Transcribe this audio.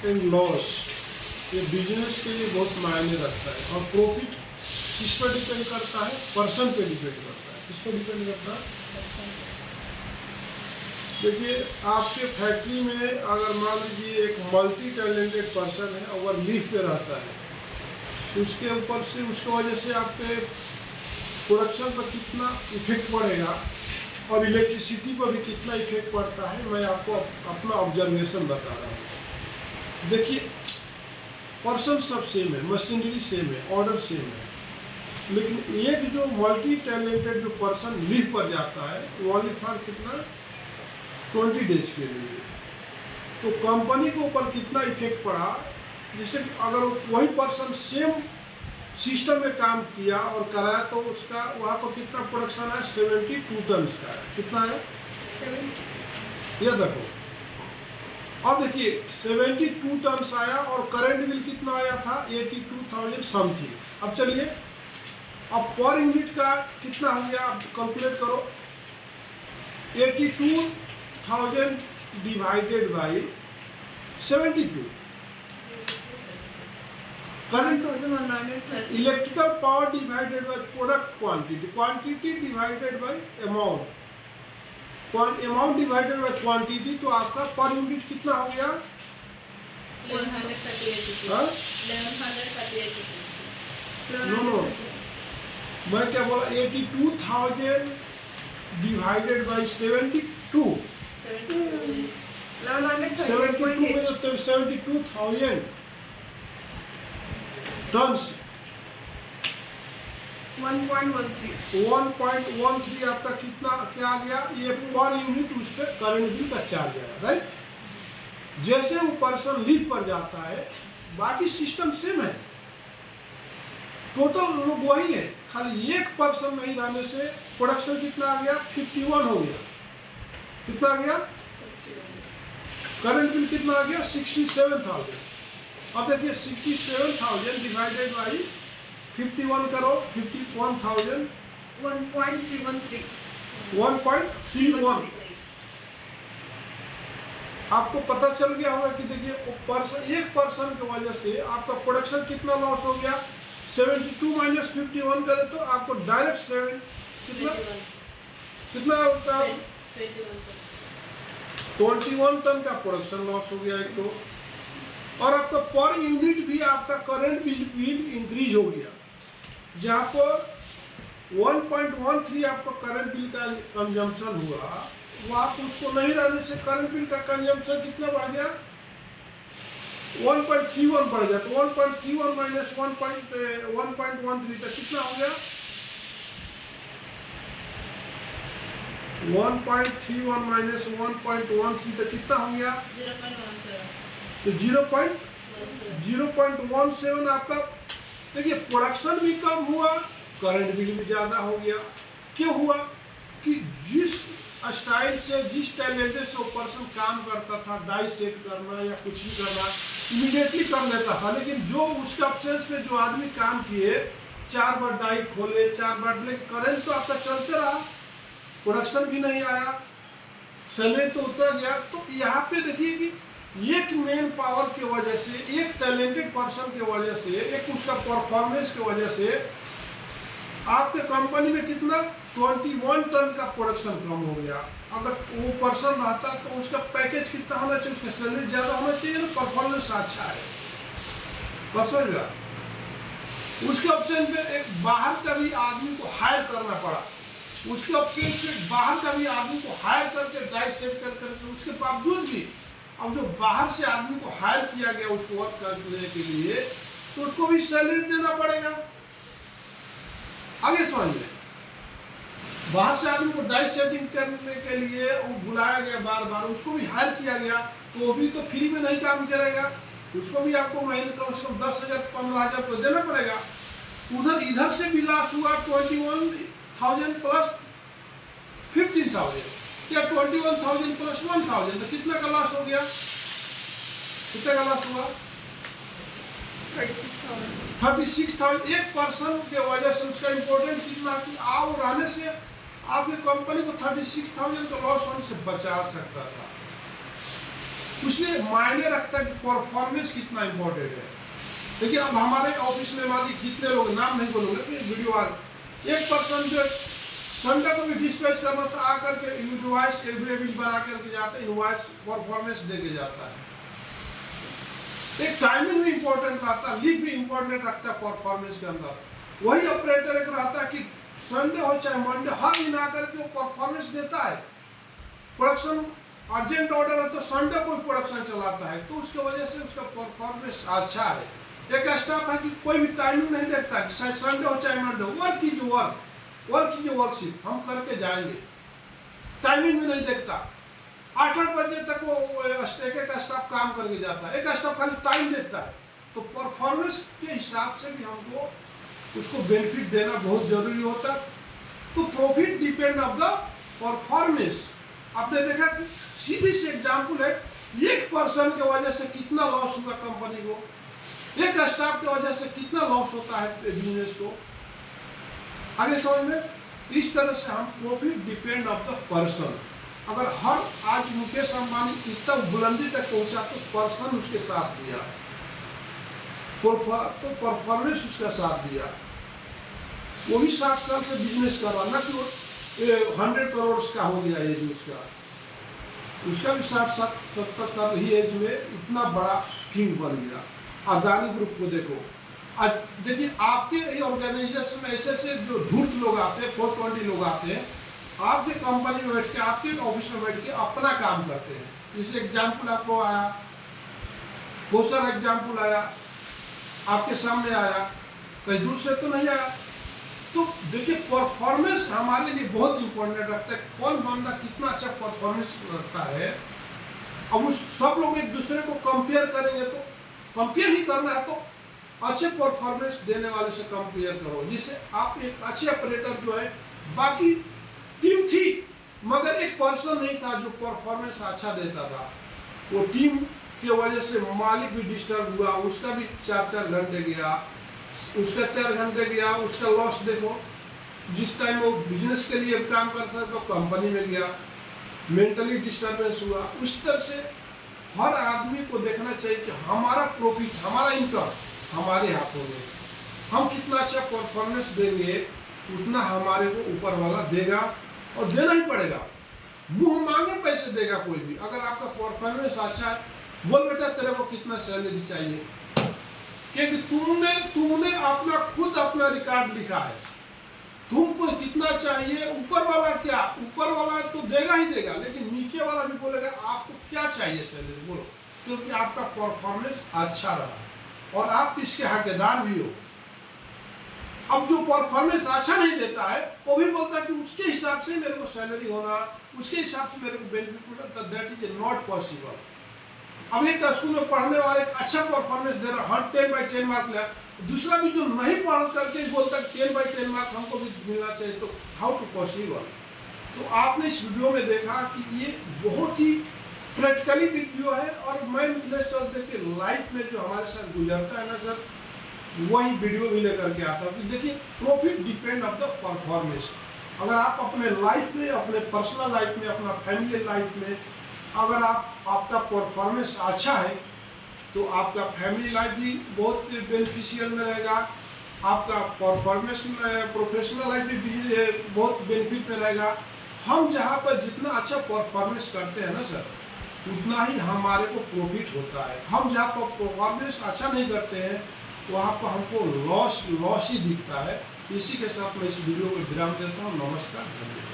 And loss ये business के लिए बहुत मायने रखता है। और प्रॉफिट किस पर डिपेंड करता है? पर्सन पे डिपेंड करता है। किस पर डिपेंड करता है? देखिए, आपके फैक्ट्री में अगर मान लीजिए एक मल्टी टैलेंटेड पर्सन है, अगर लीव पे रहता है, तो उसके ऊपर से उसकी वजह से आपके प्रोडक्शन पर कितना इफेक्ट पड़ेगा और इलेक्ट्रिसिटी पर भी कितना इफेक्ट पड़ता है, मैं आपको अपना ऑब्जर्वेशन बता रहा हूँ। देखिए, पर्सन सब सेम है, मशीनरी सेम है, ऑर्डर सेम है, लेकिन एक जो मल्टी टैलेंटेड जो पर्सन लीव पर जाता है वो ओनली फॉर कितना 20 डेज के लिए, तो कंपनी के ऊपर कितना इफेक्ट पड़ा। जैसे अगर वही पर्सन सेम सिस्टम में काम किया और कराया तो उसका वहाँ पर कितना प्रोडक्शन है? 72 टन्स का है। कितना है? 70। ये देखो, अब देखिए 72 टन्स आया और करंट बिल कितना आया था? 82,000 समथिंग। अब चलिए, अब पर यूनिट का कितना हो गया? अब कैलकुलेट करो। 82,000 divided by 72 current, electrical power divided by product quantity, quantity divided by amount, amount divided by quantity, तो आपका पर यूनिट कितना हो गया? 1138। नो, मैं क्या बोला? 82,000 डिवाइडेड बाय 72, 72 में तो 72,000 टन्स, 1.13 आपका कितना क्या आ गया? ये पर यूनिट उस पर करंट बिल का चार्ज आया, राइट। जैसे वो पर्सन लीव पर जाता है, बाकी सिस्टम सेम है, टोटल लोग वही है, खाली एक पर्सन नहीं रहने से प्रोडक्शन कितना आ गया? 51 हो गया। कितना आ गया? करंट बिल कितना आ गया? 67,000। अब देखिए 67,000 डिवाइडेड बाई 51 करो, 51,000 1.31। आपको पता चल गया होगा कि देखिए एक पर्सन की वजह से आपका प्रोडक्शन कितना लॉस हो गया? 72 माइनस 51 करें तो आपको डायरेक्ट कितना होता है? 21 टन का प्रोडक्शन लॉस हो गया एक तो, और आपका पर यूनिट भी आपका करंट बिल इंक्रीज हो गया, जहाँ पर 1.13 आपका करंट बिल का कंजम्पशन हुआ, वो आप उसको नहीं रहने से करंट बिल का कंजम्पशन कितना बढ़ गया? 1.31 बढ़ गया। तो 1.31 माइनस 1.13 तक कितना हो गया? 1.31 माइनस 1.13 तक कितना हो गया? 0.17। तो 0.17 आपका, देखिए प्रोडक्शन भी कम हुआ, करंट बिल भी ज़्यादा हो गया। क्यों हुआ? कि जिस स्टाइल से, जिस टैलेंट से वो पर्सन काम करता था, डाई सेट करना या कुछ भी करना, इमीडिएटली कर लेता था, लेकिन जो उसके अब्सेंस में जो आदमी काम किए, 4 बार डाई खोले, 4 बार, लेकिन करंट तो आपका चलते रहा, प्रोडक्शन भी नहीं आया, सैलरी तो उतर गया। तो यहाँ पे देखिए कि एक मेन पावर की वजह से, एक टैलेंटेड पर्सन की वजह से, एक उसका परफॉर्मेंस की वजह से आपके कंपनी में कितना 21 टन का प्रोडक्शन कम हो गया। अगर वो पर्सन रहता तो उसका पैकेज कितना होना चाहिए? उसका सैलरी ज़्यादा होना चाहिए ना, परफॉर्मेंस अच्छा है, बस समझ गया। उसके ऑप्शन पे एक बाहर का भी आदमी को हायर करना पड़ा, उसके ऑप्शन से बाहर का भी आदमी को हायर करके डाइट सेट करके, उसके बावजूद भी अब जो बाहर से आदमी को हायर किया गया उस वर्क करने के लिए, तो उसको भी सैलरी देना पड़ेगा। आगे समझिए, बाहर से आदमी को डाइट सेटिंग करने के लिए वो बुलाया गया, बार बार उसको भी हायर किया गया, तो वो भी तो फ्री में नहीं काम करेगा, उसको भी आपको महीने कम से कम 10,000 15,000 तो देना पड़ेगा। उधर इधर से भी लॉस हुआ 21,000 प्लस 15,000 या 21,000 प्लस 1,000, तो कितना का लॉस हो गया? कितना का लॉस हुआ? 36,000। एक पर्सन के वजह से उसका इम्पोर्टेंट कितना कि आओ रहने से आपकी कंपनी को 36,000 का लॉस होने से बचा सकता था। उसलिए मायने रखता है कि परफॉर्मेंस कितना इंपॉर्टेंट है। देखिए अब हमारे ऑफिस में मान लीजिए कितने लोग, नाम नहीं बोलूँगा तो वीडियो आ, एक पर्सन जो संडे को भी डिस्पैच करना था आकर के इनवॉइस एवेलेबल बना करके जाता है, इनवॉइस परफॉर्मेंस दे के जाता है। एक टाइमिंग भी इंपॉर्टेंट रहता है, लीव भी इंपॉर्टेंट रखता है परफॉर्मेंस के अंदर। वही ऑपरेटर एक रहता है कि संडे हो चाहे मंडे हर दिन आकर के परफॉर्मेंस देता है। प्रोडक्शन अर्जेंट ऑर्डर है तो संडे को भी प्रोडक्शन चलाता है, तो उसके वजह से उसका परफॉर्मेंस अच्छा है। एक स्टाफ है कि कोई भी टाइमिंग नहीं देखता कि चाहे संडे हो चाहे मंडे हो, वर्क कीजिए वर्कशीट हम करके जाएंगे, टाइमिंग भी नहीं देखता। 8 बजे तक वो एक स्टाफ काम करके जाता है, एक स्टाफ खाली टाइम देखता है। तो परफॉर्मेंस के हिसाब से भी हमको उसको बेनिफिट देना बहुत जरूरी होता है। तो profit depend of the performance. आपने देखा कि सीधी सी एग्जाम्पल है, एक पर्सन के वजह से कितना लॉस हुआ कंपनी को, एक स्टाफ की वजह से कितना लॉस होता है बिजनेस को। आगे समझ में, इस तरह से हम profit depend of the person. अगर हर आज मुकेश अंबानी इतना बुलंदी तक पहुंचा तो पर्सन उसके साथ दिया, तो परफॉर्मेंस उसका साथ दिया। वो भी 60 साल से बिजनेस कर रहा, ना कि वो 100 करोड़ का हो गया एज उसका भी 60-70 साल ही एज में इतना बड़ा किंग बन गया। अदानी ग्रुप को देखो, आज देखिए आपके ऑर्गेनाइजेशन में ऐसे ऐसे जो धूर्त लोग आते हैं, 420 लोग आते हैं, आपके कंपनी में बैठ के आपके ऑफिस में बैठ के अपना काम करते हैं। जैसे एग्जाम्पल आपको आया, बहुत सारा एग्जाम्पल आया आपके सामने आया, कहीं दूर से तो नहीं आया। तो देखिए परफॉर्मेंस हमारे लिए बहुत इंपॉर्टेंट रखता है, कौन बंदा कितना अच्छा परफॉर्मेंस रखता है। अब उस सब लोग एक दूसरे को कंपेयर करेंगे, तो कंपेयर ही करना है तो अच्छे परफॉर्मेंस देने वाले से कंपेयर करो, जिससे आप एक अच्छे ऑपरेटर जो है, बाकी टीम थी मगर एक पर्सन नहीं था जो परफॉर्मेंस अच्छा देता था। वो टीम की वजह से मालिक भी डिस्टर्ब हुआ, उसका भी 4-4 घंटे गया, उसका 4 घंटे गया, उसका लॉस देखो। जिस टाइम वो बिजनेस के लिए काम करता था तो कंपनी में गया, मेंटली डिस्टर्बेंस हुआ। उस तरह से हर आदमी को देखना चाहिए कि हमारा प्रॉफिट, हमारा इनकम हमारे हाथों में, हम कितना अच्छा परफॉर्मेंस देंगे उतना हमारे को ऊपर वाला देगा, और देना ही पड़ेगा। मुंह मांगे पैसे देगा कोई भी। अगर आपका परफॉर्मेंस अच्छा है, बोल बेटा तेरे को कितना सैलरी चाहिए, क्योंकि तुमने अपना खुद अपना रिकॉर्ड लिखा है, तुमको कितना चाहिए। ऊपर वाला क्या, ऊपर वाला तो देगा ही देगा, लेकिन नीचे वाला भी बोलेगा आपको क्या चाहिए सैलरी बोलो, क्योंकि आपका परफॉर्मेंस अच्छा रहा और आप इसके हकदार भी हो। अब जो परफॉर्मेंस अच्छा नहीं देता है वो भी बोलता है कि उसके हिसाब से मेरे को सैलरी होना, उसके हिसाब से मेरे को बेनिफिट मिलना, दैट इज नॉट पॉसिबल। अब एक स्कूल में पढ़ने वाले अच्छा परफॉर्मेंस दे रहा, हर 10/10 मार्क लिया, दूसरा भी जो नहीं पढ़ करके बोलता है 10/10 मार्क हमको भी मिलना चाहिए, तो हाउ टू पॉसिबल। तो आपने इस वीडियो में देखा कि ये बहुत ही प्रैक्टिकली वीडियो है, और मैं मिथिलेश चौधरी के लाइफ में जो हमारे साथ गुजरता है ना सर, वही वीडियो भी लेकर के आता हूँ कि देखिए profit depend of the performance. अगर आप अपने लाइफ में, अपने पर्सनल लाइफ में, अपना फैमिली लाइफ में अगर आपका परफॉर्मेंस अच्छा है तो आपका फैमिली लाइफ भी बहुत बेनिफिशियल में रहेगा, आपका परफॉर्मेंस प्रोफेशनल लाइफ भी बहुत बेनिफिट में रहेगा। हम जहाँ पर जितना अच्छा परफॉर्मेंस करते हैं ना सर, उतना ही हमारे को प्रॉफिट होता है। हम जहाँ पर परफॉर्मेंस अच्छा नहीं करते हैं वहाँ पर हमको लॉस ही दिखता है। इसी के साथ मैं इस वीडियो को विराम देता हूँ। नमस्कार, धन्यवाद।